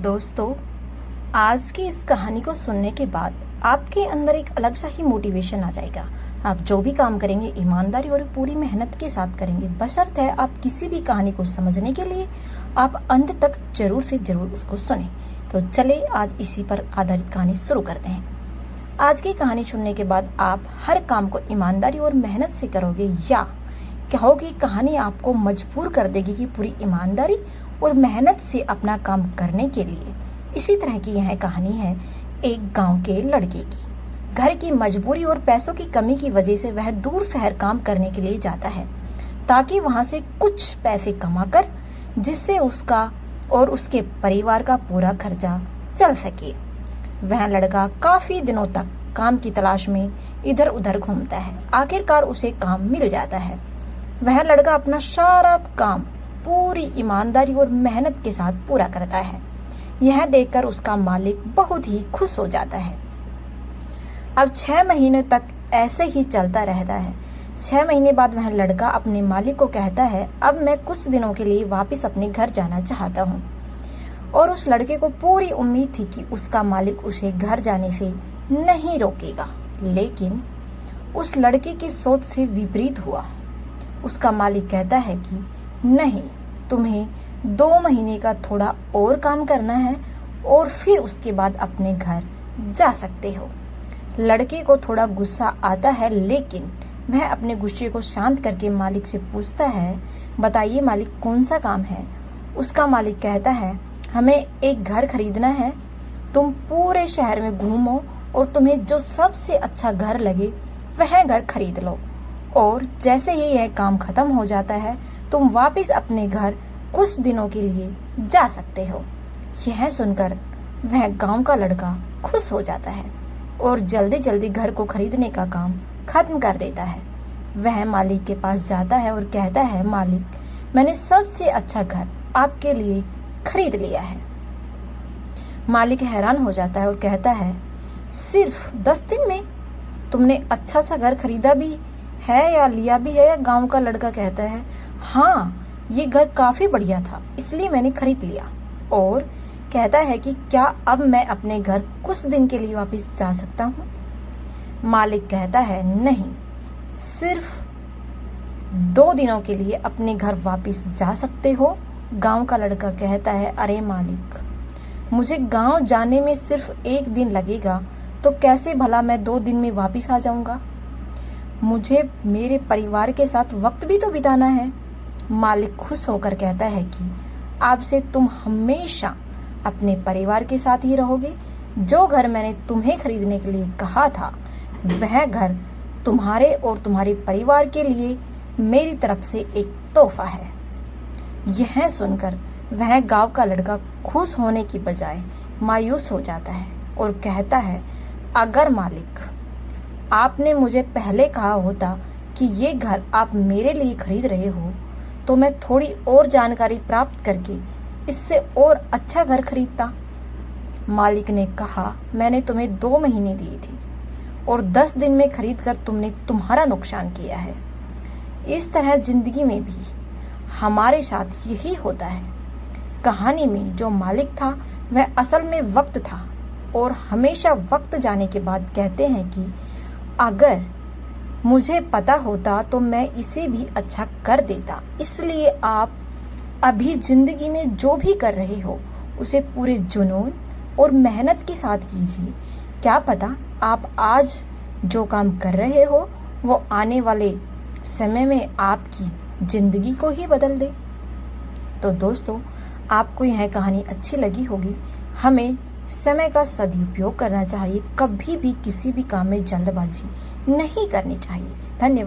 दोस्तों, आज की इस कहानी को सुनने के बाद आपके अंदर एक अलग सा ही मोटिवेशन आ जाएगा। आप जो भी काम करेंगे ईमानदारी और पूरी मेहनत के साथ करेंगे, बशर्ते आप किसी भी कहानी को समझने के लिए आप अंत तक जरूर से जरूर उसको सुने। तो चले आज इसी पर आधारित कहानी शुरू करते हैं। आज की कहानी सुनने के बाद आप हर काम को ईमानदारी और मेहनत से करोगे, या कहोगे कहानी आपको मजबूर कर देगी कि पूरी ईमानदारी और मेहनत से अपना काम करने के लिए। इसी तरह की यह कहानी है एक गांव के लड़के की। घर की मजबूरी और पैसों की कमी की वजह से वह दूर शहर काम करने के लिए जाता है, ताकि वहां से कुछ पैसे कमाकर जिससे उसका और उसके परिवार का पूरा खर्चा चल सके। वह लड़का काफी दिनों तक काम की तलाश में इधर उधर घूमता है। आखिरकार उसे काम मिल जाता है। वह लड़का अपना सारा काम पूरी ईमानदारी और मेहनत के साथ पूरा करता है। यह देखकर उसका मालिक बहुत ही खुश हो जाता है। अब 6 महीने तक ऐसे ही चलता रहता है। 6 महीने बाद वह लड़का अपने मालिक को कहता है, अब मैं कुछ दिनों के लिए वापस अपने घर जाना चाहता हूँ। और उस लड़के को पूरी उम्मीद थी कि उसका मालिक उसे घर जाने से नहीं रोकेगा, लेकिन उस लड़के की सोच से विपरीत हुआ। उसका मालिक कहता है कि नहीं, तुम्हें 2 महीने का थोड़ा और काम करना है और फिर उसके बाद अपने घर जा सकते हो। लड़के को थोड़ा गुस्सा आता है, लेकिन वह अपने गुस्से को शांत करके मालिक से पूछता है, बताइए मालिक, कौन सा काम है। उसका मालिक कहता है, हमें एक घर खरीदना है। तुम पूरे शहर में घूमो और तुम्हें जो सबसे अच्छा घर लगे वह घर खरीद लो, और जैसे ही यह काम खत्म हो जाता है तुम वापस अपने घर कुछ दिनों के लिए जा सकते हो। यह सुनकर वह गांव का लड़का खुश हो जाता है और जल्दी जल्दी घर को खरीदने का काम खत्म कर देता है। वह मालिक के पास जाता है और कहता है, मालिक, मैंने सबसे अच्छा घर आपके लिए खरीद लिया है। मालिक हैरान हो जाता है और कहता है, सिर्फ 10 दिन में तुमने अच्छा सा घर खरीदा भी है या लिया भी है? या गांव का लड़का कहता है, हाँ, ये घर काफी बढ़िया था इसलिए मैंने खरीद लिया। और कहता है कि क्या अब मैं अपने घर कुछ दिन के लिए वापस जा सकता हूँ? मालिक कहता है, नहीं, सिर्फ 2 दिनों के लिए अपने घर वापस जा सकते हो। गांव का लड़का कहता है, अरे मालिक, मुझे गांव जाने में सिर्फ 1 दिन लगेगा, तो कैसे भला मैं 2 दिन में वापस आ जाऊंगा? मुझे मेरे परिवार के साथ वक्त भी तो बिताना है। मालिक खुश होकर कहता है कि आपसे तुम हमेशा अपने परिवार के साथ ही रहोगे। जो घर मैंने तुम्हें खरीदने के लिए कहा था वह घर तुम्हारे और तुम्हारे परिवार के लिए मेरी तरफ से एक तोहफा है। यह सुनकर वह गांव का लड़का खुश होने की बजाय मायूस हो जाता है और कहता है, अगर मालिक आपने मुझे पहले कहा होता कि ये घर आप मेरे लिए खरीद रहे हो, तो मैं थोड़ी और जानकारी प्राप्त करके इससे और अच्छा घर खरीदता। मालिक ने कहा, मैंने तुम्हें 2 महीने दिए थे और 10 दिन में खरीद कर तुमने तुम्हारा नुकसान किया है। इस तरह जिंदगी में भी हमारे साथ यही होता है। कहानी में जो मालिक था वह असल में वक्त था, और हमेशा वक्त जाने के बाद कहते हैं कि अगर मुझे पता होता तो मैं इसे भी अच्छा कर देता। इसलिए आप अभी जिंदगी में जो भी कर रहे हो उसे पूरे जुनून और मेहनत के साथ कीजिए। क्या पता आप आज जो काम कर रहे हो वो आने वाले समय में आपकी जिंदगी को ही बदल दे। तो दोस्तों, आपको यह कहानी अच्छी लगी होगी। हमें समय का सदुपयोग करना चाहिए, कभी भी किसी भी काम में जल्दबाजी नहीं करनी चाहिए। धन्यवाद।